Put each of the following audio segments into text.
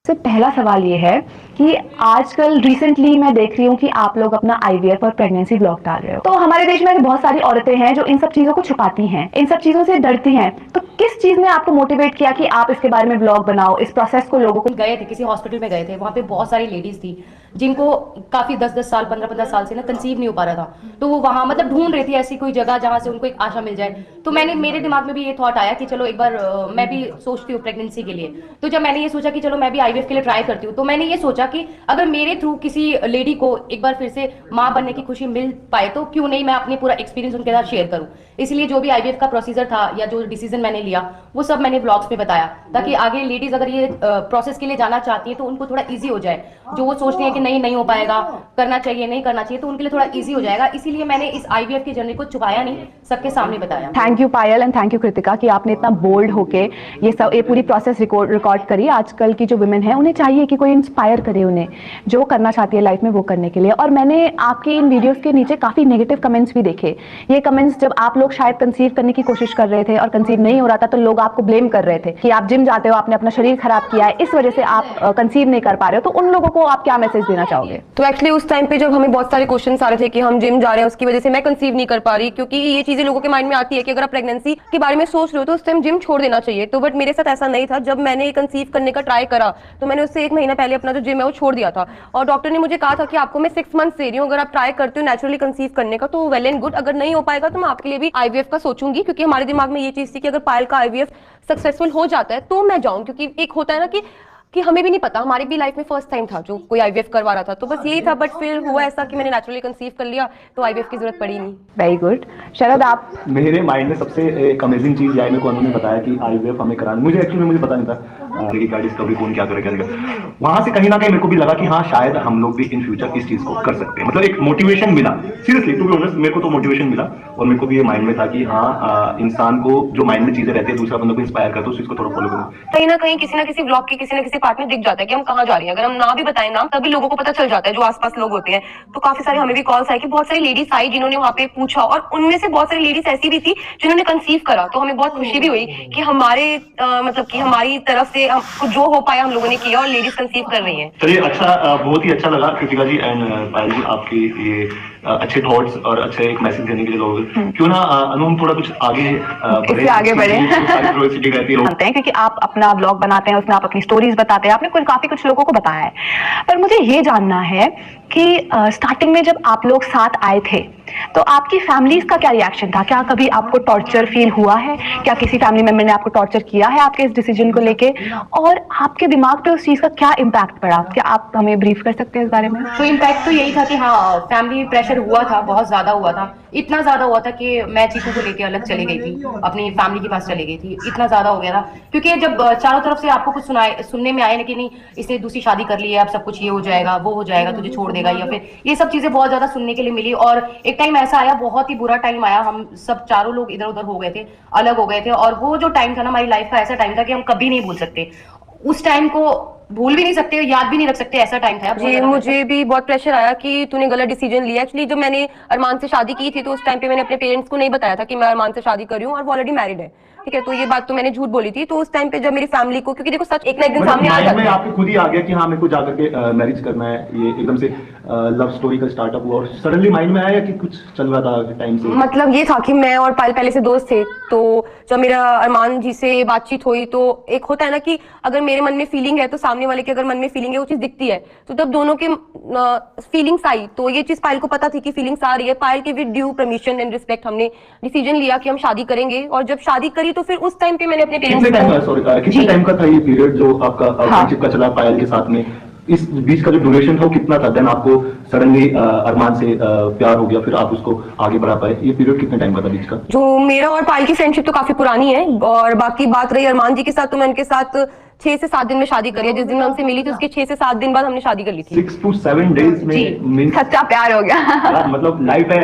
सबसे पहला सवाल ये है कि आजकल रिसेंटली मैं देख रही हूँ कि आप लोग अपना आईवीएफ और प्रेगनेंसी ब्लॉग डाल रहे हो। तो हमारे देश में बहुत सारी औरतें हैं जो इन सब चीजों को छुपाती हैं, इन सब चीजों से डरती हैं। तो किस चीज ने आपको मोटिवेट किया कि आप इसके बारे में ब्लॉग बनाओ, इस प्रोसेस को लोगों को? गए थे किसी हॉस्पिटल में, गए थे, वहाँ पे बहुत सारी लेडीज थी जिनको काफी 10-10 साल 15-15 साल से ना कंसीव नहीं हो पा रहा था। तो वो वहाँ मतलब ढूंढ रही थी ऐसी कोई जगह जहाँ से उनको एक आशा मिल जाए। तो मेरे दिमाग में भी ये थॉट आया कि चलो एक बार मैं भी सोचती हूँ प्रेगनेंसी के लिए। तो जब मैंने ये सोचा कि चलो मैं भी आईवीएफ के लिए ट्राई करती हूँ, तो मैंने ये सोचा कि अगर मेरे थ्रू किसी लेडी को एक बार फिर से माँ बनने की खुशी मिल पाए तो क्यों नहीं मैं अपनी पूरा एक्सपीरियंस उनके साथ शेयर करूँ। इसलिए जो भी आईवीएफ का प्रोसीजर था या जो डिसीजन मैंने लिया वो सब मैंने ब्लॉग्स में बताया, ताकि आगे लेडीज अगर ये प्रोसेस के लिए जाना चाहती है तो उनको थोड़ा इजी हो जाए। जो वो सोचती है कि नहीं हो पाएगा, करना चाहिए नहीं करना चाहिए, तो उनके लिए थोड़ा इजी हो जाएगा। इसीलिए मैंने इस आईवीएफ की जर्नी को छुपाया नहीं, सबके सामने बताया। Thank you Payal and thank you Kritika कि आपने इतना बोल्ड होके ये पूरी प्रोसेस रिकॉर्ड करी। आजकल की जो वुमेन है उन्हें चाहिए कि कोई इंस्पायर करे उन्हें, जो करना चाहती है लाइफ में वो करने के लिए। और मैंने आपकी इन वीडियोस के नीचे काफी नेगेटिव कमेंट्स भी देखे। ये कमेंट्स जब आप लोग शायद कंसीव करने की कोशिश कर रहे थे और कंसीव नहीं हो रहा था तो लोग आपको ब्लेम कर रहे थे कि आप जिम जाते हो, आपने अपना शरीर खराब किया है, इस वजह से आप कंसीव नहीं कर पा रहे हो। तो उन लोगों को आप क्या मैसेज देना चाहोगे? तो एक्चुअली उस टाइम पे जब हमें बहुत सारे क्वेश्चंस आ रहे थे कि हम जिम जा रहे हैं उसकी वजह से मैं कंसीव नहीं कर पा रही, क्योंकि ये चीजें लोगों के माइंड में आती है कि अगर आप प्रेगनेंसी के बारे में सोच रहे हो तो उस टाइम जिम छोड़ देना चाहिए। तो बट मेरे साथ ऐसा नहीं था। जब मैंने कंसीव करने का ट्राई करा तो मैंने उससे 1 महीना पहले अपना जो जिम है वो छोड़ दिया था, और डॉक्टर ने मुझे कहा था कि आपको मैं 6 मंथ्स दे रही हूँ, अगर आप ट्राई करते हो नेचुरली कंसीव करने का तो वेल एंड गुड, अगर नहीं हो पाएगा तो मैं आपके लिए भी आईवीएफ का सोचूंगी। क्योंकि हमारे दिमाग में ये चीज थी कि अगर पायल का आईवीएफ सक्सेसफुल हो जाता है तो मैं जाऊं, क्योंकि एक होता है ना कि हमें भी नहीं पता, हमारी भी लाइफ में फर्स्ट टाइम था जो कोई आईवीएफ करवा रहा था, तो बस यही था। बट फिर हुआ ऐसा कि मैंने नेचुरली कंसीव कर लिया तो आईवीएफ की जरूरत पड़ी नहीं। Very good. शरद आप? मेरे माइंड में सबसे एक अमेजिंग चीज यार मेरे को उन्होंने बताया कि आईवीएफ हमें कराना, मुझे एक्चुअली मुझे पता नहीं था कि क्या डिस्कवरी कौन क्या करेगा। वहां से कहीं ना कहीं मेरे को भी लगा कि हाँ शायद हम लोग भी इन फ्यूचर इस चीज को कर सकते हैं। मतलब एक मोटिवेशन मिला, सीरियसली टू बी ऑनेस्ट मेरे को तो मोटिवेशन मिला। और मेरे को भी ये माइंड में था कि हाँ इंसान को जो माइंड में चीजें रहती है दूसरा बंदे को इंस्पायर करता है, उस चीज को थोड़ा फॉलो करो। कहीं ना कहीं किसी ना किसी ब्लॉग के किसी ना किसी पार्ट में दिख जाता है कि हम कहाँ जा रही हैं। अगर हम ना भी बताएं नाम तभी लोगों को पता चल जाता है, जो आसपास लोग होते हैं। तो काफी सारे हमें भी कॉल्स आए कि बहुत सारी लेडीज आई जिन्होंने वहाँ पे पूछा, और उनमें से बहुत सारी लेडीज ऐसी भी थी जिन्होंने कंसीव करा। तो हमें बहुत खुशी भी हुई कि हमारे मतलब कि हमारी तरफ से हमको जो हो पाया हम लोगों ने किया, और लेडीज कंसीव कर रही हैं। चलिए अच्छा, बहुत ही अच्छा लगा कृतिका जी एंड पायल जी आपकी ये अच्छे थॉट्स और अच्छे एक मैसेज देने के लिए लोग। क्यों ना अनु हम थोड़ा कुछ आगे बढ़े जानते हैं, क्योंकि आप अपना ब्लॉग बनाते हैं, उसमें आप अपनी स्टोरीज बताते हैं, आपने काफी कुछ लोगों को बताया है। पर मुझे ये जानना है कि स्टार्टिंग में जब आप लोग साथ आए थे तो आपकी फैमिलीज का क्या रिएक्शन था? क्या कभी आपको टॉर्चर फील हुआ है? क्या किसी फैमिली मेंबर ने आपको टॉर्चर किया है आपके इस डिसीजन को लेके? और आपके दिमाग पे उस चीज का क्या इम्पैक्ट पड़ा? क्या आप हमें ब्रीफ कर सकते हैं इस बारे में? तो इम्पैक्ट तो यही था कि हाँ फैमिली प्रेशर हुआ था, बहुत ज्यादा हुआ था। इतना ज्यादा हुआ था कि मैं चीकू को लेके अलग चली गई थी, अपनी फैमिली के पास चली गई थी। इतना ज्यादा हो गया था क्योंकि जब चारों तरफ से आपको कुछ सुनने में आए ना कि नहीं इसने दूसरी शादी कर ली है, अब सब कुछ ये हो जाएगा वो हो जाएगा, तुझे छोड़ देगा, या फिर ये सब चीजें बहुत ज्यादा सुनने के लिए मिली। और एक टाइम ऐसा आया, बहुत ही बुरा टाइम आया, हम सब चारों लोग इधर उधर हो गए थे, अलग हो गए थे। और वो जो टाइम था ना हमारी लाइफ का ऐसा टाइम था कि हम कभी नहीं भूल सकते। उस टाइम को भूल भी नहीं सकते, याद भी नहीं रख सकते, ऐसा टाइम था जी। मुझे भी बहुत प्रेशर आया कि तूने गलत डिसीजन लिया। एक्चुअली जब मैंने अरमान से शादी की थी तो उस टाइम पे मैंने अपने पेरेंट्स को नहीं बताया था कि मैं अरमान से शादी कर रही हूँ, और वो ऑलरेडी मैरिड है, ठीक है। तो ये बात तो मैंने झूठ बोली थी। तो उस टाइम पे जब मेरी फैमिली को, क्योंकि देखो सच एक ना एक दिन सामने आ जाता है, आपको खुद ही आ गया कि हाँ मेरे को जाकर के मैरिज करना है, ये एकदम से लव स्टोरी का स्टार्टअप हुआ और सडनली माइंड में आया कि कुछ चल रहा था टाइम से? मतलब ये था कि मैं और पायल पहले से दोस्त थे। तो जब मेरा अरमान जी से बातचीत हुई तो एक होता है ना कि अगर मेरे मन में फीलिंग है तो सामने वाले के अगर मन में फीलिंग है वो चीज दिखती है। तो जब दोनों के फीलिंग्स आई तो ये चीज पायल को पता थी कि फीलिंग्स आ रही है। पायल के with due permission and respect हमने डिसीजन लिया कि हम शादी करेंगे। और जब शादी करी तो फिर उस टाइम पे मैंने अपने कितने टाइम का था ये पीरियड जो आपका फ्रेंडशिप का चला पायल के साथ में? इस बीच का जो ड्यूरेशन था वो कितना था? देन आपको सडनली अरमान से प्यार हो गया, फिर आप उसको आगे बढ़ा पाए, ये पीरियड कितने टाइम का था बीच का? जो मेरा और पायल की फ्रेंडशिप तो काफी पुरानी है। और बाकी बात रही अरमान जी के साथ, तो मैं उनके साथ 6 से 7 दिन में शादी करी है। जिस दिन मैं उनसे मिली थी उसके 6 से 7 दिन बाद हमने शादी कर ली थी। 6 to 7 डेज में सच्चा प्यार हो गया। मतलब लाइफ है,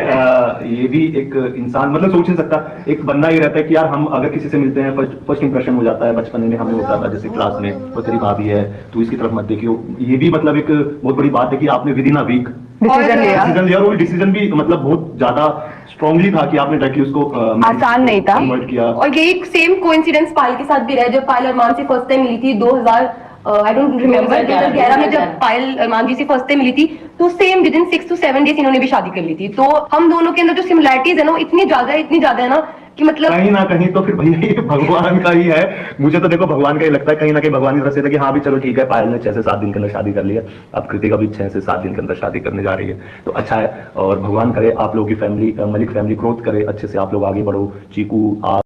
ये भी एक इंसान मतलब सोच नहीं सकता। एक बंदा ये रहता है कि यार हम अगर किसी से मिलते हैं फर्स्ट इंप्रेशन हो जाता है। बचपन में हमें होता था जैसे क्लास में, वो तेरी भाभी है तू इसकी तरफ मत देखियो, ये भी मतलब एक बहुत बड़ी बात है कि आपने within a week decision लिया। और वो डिसीजन भी मतलब बहुत ज्यादा स्ट्रांगली था कि आपने डायरेक्टली उसको आसान नहीं था किया। और यही सेम कोइंसिडेंस पायल के साथ भी रहा। जब पायल अरमान से फर्स्ट टाइम मिली थी 2000 आई डोंट रिमेम्बर 2011 में जब पायल मान जी से फर्स्ट टाइम मिली थी तो same with in 6 to 7 days इन्होंने भी शादी कर ली थी। तो हम दोनों के अंदर जो सिमिलैरिटीज है ना इतनी ज्यादा है ना कि मतलब कहीं ना कहीं तो फिर भैया ये भगवान का ही है। मुझे तो देखो भगवान का ही लगता है, कहीं ना कहीं भगवान की तरफ से था कि हाँ भी चलो ठीक है, पायल ने 6 से 7 दिन के अंदर शादी कर लिया, अब कृतिका भी 6 से 7 दिन के अंदर शादी करने जा रही है, तो अच्छा है। और भगवान करे आप लोगों की फैमिली, मलिक फैमिली ग्रोथ करे, अच्छे से आप लोग आगे बढ़ो। चीकू आप